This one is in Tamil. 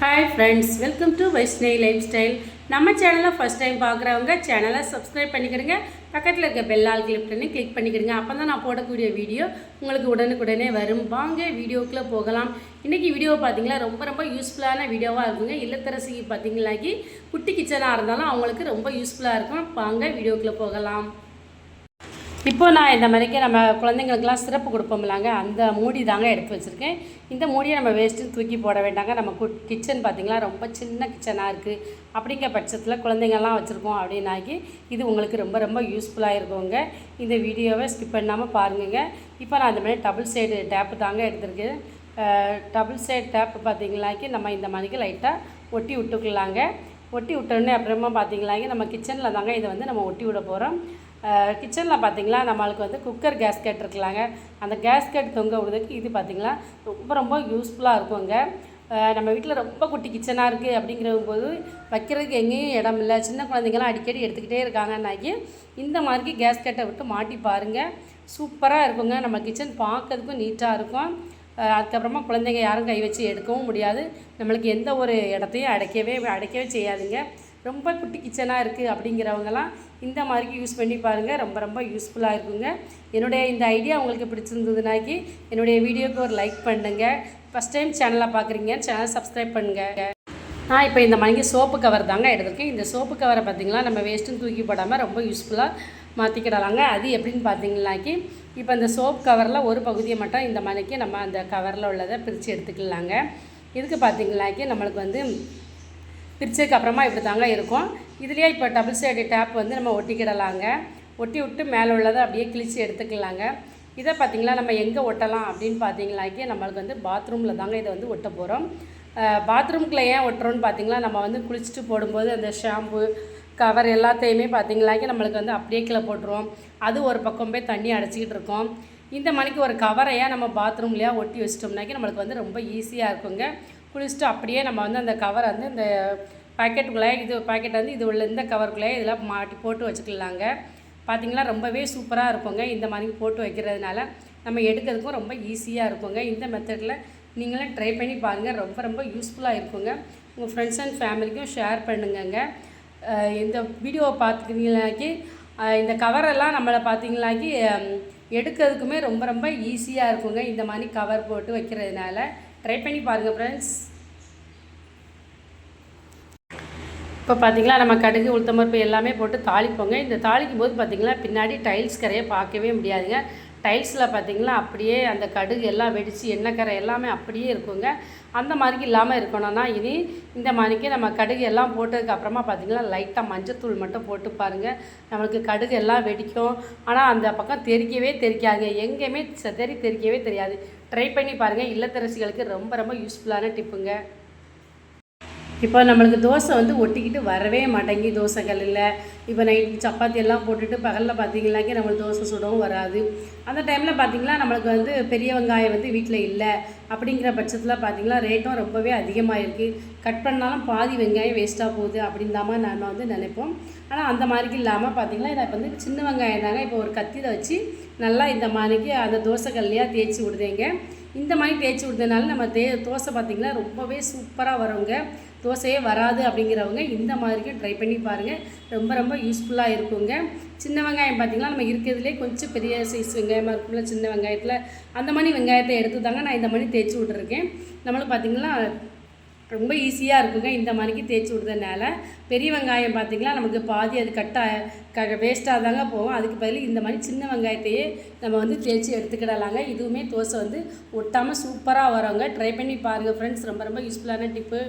Hi friends, welcome to Vaishnavi life style. நம்ம சேனலை ஃபஸ்ட் டைம் பார்க்குறவங்க சேனலை சப்ஸ்கிரைப் பண்ணிக்கிடுங்க. பக்கத்தில் இருக்க பெல் ஆல் கிளிக் பண்ணிக்கிடுங்க. அப்போ தான் நான் போடக்கூடிய வீடியோ உங்களுக்கு உடனுக்குடனே வரும். வாங்க வீடியோக்குள்ளே போகலாம். இன்றைக்கி வீடியோ பார்த்திங்களா ரொம்ப யூஸ்ஃபுல்லான வீடியோவாக இருக்குங்க. இல்லத்தரசிக்கு பார்த்திங்களாக்கி குட்டி கிச்சனாக இருந்தாலும் அவங்களுக்கு ரொம்ப யூஸ்ஃபுல்லாக இருக்கும். வாங்க வீடியோக்குள்ளே போகலாம். இப்போ நான் இந்த மாதிரிக்கு நம்ம குழந்தைங்களுக்கெல்லாம் சிறப்பு கொடுப்போம்லாங்க, அந்த மூடி தாங்க எடுத்து வச்சுருக்கேன். இந்த மூடியை நம்ம வேஸ்ட்டு தூக்கி போட வேண்டாங்க. நம்ம கிச்சன் பார்த்திங்களா ரொம்ப சின்ன கிச்சனாக இருக்குது. அப்படிங்கிற பட்சத்தில் குழந்தைங்கள்லாம் வச்சுருக்கோம் அப்படின்னாக்கி இது உங்களுக்கு ரொம்ப யூஸ்ஃபுல்லாக இருக்குங்க. இந்த வீடியோவை ஸ்கிப் பண்ணாமல் பாருங்க. இப்போ நான் இந்த மாதிரி டபுள் சைடு டேப்பு தாங்க எடுத்துருக்கேன். டபுள் சைடு டேப்பு பார்த்திங்களாக்கி நம்ம இந்த மாதிரிக்கு லைட்டாக ஒட்டி விட்டுக்கலாங்க. ஒட்டி விட்டோடனே அப்புறமா பார்த்திங்களாக்கி நம்ம கிச்சனில் தாங்க இதை வந்து நம்ம ஒட்டி விட போகிறோம். கிச்சனில் பார்த்திங்களா நம்மளுக்கு வந்து குக்கர் கேஸ்கெட் இருக்கலாங்க. அந்த கேஸ்கெட் தொங்க விடுறதுக்கு இது பார்த்திங்களா ரொம்ப யூஸ்ஃபுல்லாக இருக்குங்க. நம்ம வீட்டில் ரொம்ப குட்டி கிச்சனாக இருக்குது அப்படிங்கிற போது வைக்கிறதுக்கு எங்கேயும் இடம் இல்லை, சின்ன குழந்தைங்களாம் அடிக்கடி எடுத்துக்கிட்டே இருக்காங்கன்னாக்கி இந்த மாதிரி கேஸ்கெட்டை விட்டு மாட்டி பாருங்கள். சூப்பராக இருக்குங்க. நம்ம கிச்சன் பார்க்கறதுக்கும் நீட்டாக இருக்கும். அதுக்கப்புறமா குழந்தைங்க யாரும் கை வச்சு எடுக்கவும் முடியாது. நம்மளுக்கு எந்த ஒரு இடத்தையும் அடைக்கவே செய்யாதுங்க. ரொம்ப குட்டி கிச்சனாக இருக்குது அப்படிங்கிறவங்கலாம் இந்த மாதிரி யூஸ் பண்ணி பாருங்கள். ரொம்ப யூஸ்ஃபுல்லாக இருக்குங்க. என்னுடைய இந்த ஐடியா உங்களுக்கு பிடிச்சிருந்ததுனாக்கி என்னுடைய வீடியோவுக்கு ஒரு லைக் பண்ணுங்கள். ஃபஸ்ட் டைம் சேனலாக பார்க்குறீங்க, சேனல் சப்ஸ்கிரைப் பண்ணுங்கள். நான் இப்போ இந்த மாதிரி சோப்பு கவர் தாங்க எடுத்திருக்கேன். இந்த சோப்பு கவரை பார்த்திங்களா நம்ம வேஸ்ட்டுன்னு தூக்கி போடாமல் ரொம்ப யூஸ்ஃபுல்லாக மாற்றிக்கிடலாங்க. அது எப்படின்னு பார்த்தீங்கன்னாக்கி இப்போ இந்த சோப் கவரில் ஒரு பகுதியை மட்டும் இந்த மாதிரிக்கு நம்ம அந்த கவரில் உள்ளதை பிரித்து எடுத்துக்கலாங்க. இதுக்கு பார்த்திங்கனாக்கி நம்மளுக்கு வந்து பிரிச்சதுக்கு அப்புறமா இப்படி தாங்க இருக்கும். இதுலேயே இப்போ டபுள் சைடு டேப் வந்து நம்ம ஒட்டிக்கிடலாங்க. ஒட்டி விட்டு மேலே உள்ளதை அப்படியே கிழிச்சு எடுத்துக்கலாங்க. இதை பார்த்திங்களா நம்ம எங்கே ஒட்டலாம் அப்படின்னு பார்த்தீங்களாக்கி நம்மளுக்கு வந்து பாத்ரூமில் தாங்க இதை வந்து ஒட்ட போகிறோம். பாத்ரூம்குள்ளே ஏன் ஒட்டுறோன்னு பார்த்திங்களா நம்ம வந்து குளிச்சுட்டு போடும்போது அந்த ஷாம்பு கவர் எல்லாத்தையுமே பார்த்திங்களாக்கி நம்மளுக்கு வந்து அப்படியே கீழே போட்டுருவோம். அது ஒரு பக்கம் போய் தண்ணி அடைச்சிக்கிட்டு இருக்கோம். இந்த மணிக்கு ஒரு கவரையாக நம்ம பாத்ரூம்லையா ஒட்டி வச்சிட்டோம்னாக்கி நம்மளுக்கு வந்து ரொம்ப ஈஸியாக இருக்குங்க. குளிச்சுட்டு அப்படியே நம்ம வந்து அந்த கவரை வந்து இந்த பாக்கெட்டுக்குள்ளே பாக்கெட் வந்து இது உள்ள இந்த கவருக்குள்ளே இதெல்லாம் மாட்டி போட்டு வச்சுக்கலாங்க. பார்த்திங்களா ரொம்பவே சூப்பராக இருக்குங்க. இந்த மாதிரி போட்டு வைக்கிறதுனால நம்ம எடுக்கிறதுக்கும் ரொம்ப ஈஸியாக இருக்குங்க. இந்த மெத்தடில் நீங்களும் ட்ரை பண்ணி பாருங்கள். ரொம்ப யூஸ்ஃபுல்லாக இருக்குங்க. உங்கள் ஃப்ரெண்ட்ஸ் அண்ட் ஃபேமிலிக்கும் ஷேர் பண்ணுங்கங்க. இந்த வீடியோவை பார்த்துக்கிங்களாக்கி இந்த கவரெல்லாம் நம்மளை பார்த்திங்களாக்கி எடுக்கிறதுக்குமே ரொம்ப ஈஸியாக இருக்குங்க. இந்த மாதிரி கவர் போட்டு வைக்கிறதுனால ட்ரை பண்ணி பாருங்கள் ஃப்ரெண்ட்ஸ். இப்போ பார்த்திங்களா நம்ம கடுகு உளுத்தம்பருப்பு எல்லாமே போட்டு தாளிப்போங்க. இந்த தாளிக்கும் போது பார்த்திங்களா பின்னாடி டைல்ஸ் கரையை பார்க்கவே முடியாதுங்க. டைல்ஸில் பார்த்திங்களா அப்படியே அந்த கடுகு எல்லாம் வெடித்து எண்ணெய் கரை எல்லாமே அப்படியே இருக்குங்க. அந்த மாதிரிக்கு இல்லாமல் இருக்கணும்னா இனி இந்த மாதிரிக்கு நம்ம கடுகு எல்லாம் போட்டதுக்கப்புறமா பார்த்திங்களா லைட்டாக மஞ்சத்தூள் மட்டும் போட்டு பாருங்கள். நம்மளுக்கு கடுகு எல்லாம் வெடிக்கும். ஆனால் அந்த பக்கம் தெரிக்காதுங்க. எங்கேயுமே தெரிக்கவே தெரியாது. ட்ரை பண்ணி பாருங்கள். இல்லத்தரசிகளுக்கு ரொம்ப யூஸ்ஃபுல்லான டிப்புங்க. இப்போ நம்மளுக்கு தோசை வந்து ஒட்டிக்கிட்டு வரவே மாட்டேங்கி தோசைகளில். இப்போ நைட் சப்பாத்தி எல்லாம் போட்டுட்டு பகலில் பார்த்திங்கனாக்கி நம்மளுக்கு தோசை சுடவும் வராது. அந்த டைமில் பார்த்திங்களா நம்மளுக்கு வந்து பெரிய வெங்காயம் வந்து வீட்டில் இல்லை அப்படிங்கிற பட்சத்தில் பார்த்திங்களா ரேட்டும் ரொம்பவே அதிகமாக இருக்குது. கட் பண்ணாலும் பாதி வெங்காயம் வேஸ்ட்டாக போகுது அப்படின்தாம நம்ம வந்து நினைப்போம். ஆனால் அந்த மாதிரிக்கு இல்லாமல் பார்த்திங்களா இதை வந்து சின்ன வெங்காயம் தாங்க இப்போ ஒரு கத்தியில் வச்சு நல்லா இந்த மாதிரிக்கு அந்த தோசைக்கல்லையாக தேய்ச்சி விடுதேங்க. இந்த மாதிரி தேய்ச்சி விடுறதுனால நம்ம தோசை பார்த்திங்கன்னா ரொம்பவே சூப்பராக வருங்க. தோசையே வராது அப்படிங்கிறவங்க இந்த மாதிரிக்கு ட்ரை பண்ணி பாருங்கள். ரொம்ப யூஸ்ஃபுல்லாக இருக்குங்க. சின்ன வெங்காயம் பார்த்திங்கன்னா நம்ம இருக்கிறதுலே கொஞ்சம் பெரிய சைஸ் வெங்காயமாக இருக்கும்ல சின்ன வெங்காயத்தில், அந்த மாதிரி வெங்காயத்தை எடுத்து தாங்க நான் இந்த மாதிரி தேய்ச்சி விட்ருக்கேன். நம்மளுக்கு பார்த்திங்கன்னா ரொம்ப ஈஸியாக இருக்குங்க. இந்த மாதிரிக்கு தேய்ச்சி விடுறதுனால பெரிய வெங்காயம் பார்த்திங்கன்னா நமக்கு பாதி அது வேஸ்ட்டாக தாங்க போகும். அதுக்கு பதில் இந்த மாதிரி சின்ன வெங்காயத்தையே நம்ம வந்து தேய்ச்சி எடுத்துக்கிடலாங்க. இதுவுமே தோசை வந்து ஒட்டாமல் சூப்பராக வருங்க. ட்ரை பண்ணி பாருங்கள் ஃப்ரெண்ட்ஸ். ரொம்ப யூஸ்ஃபுல்லான டிப்பு.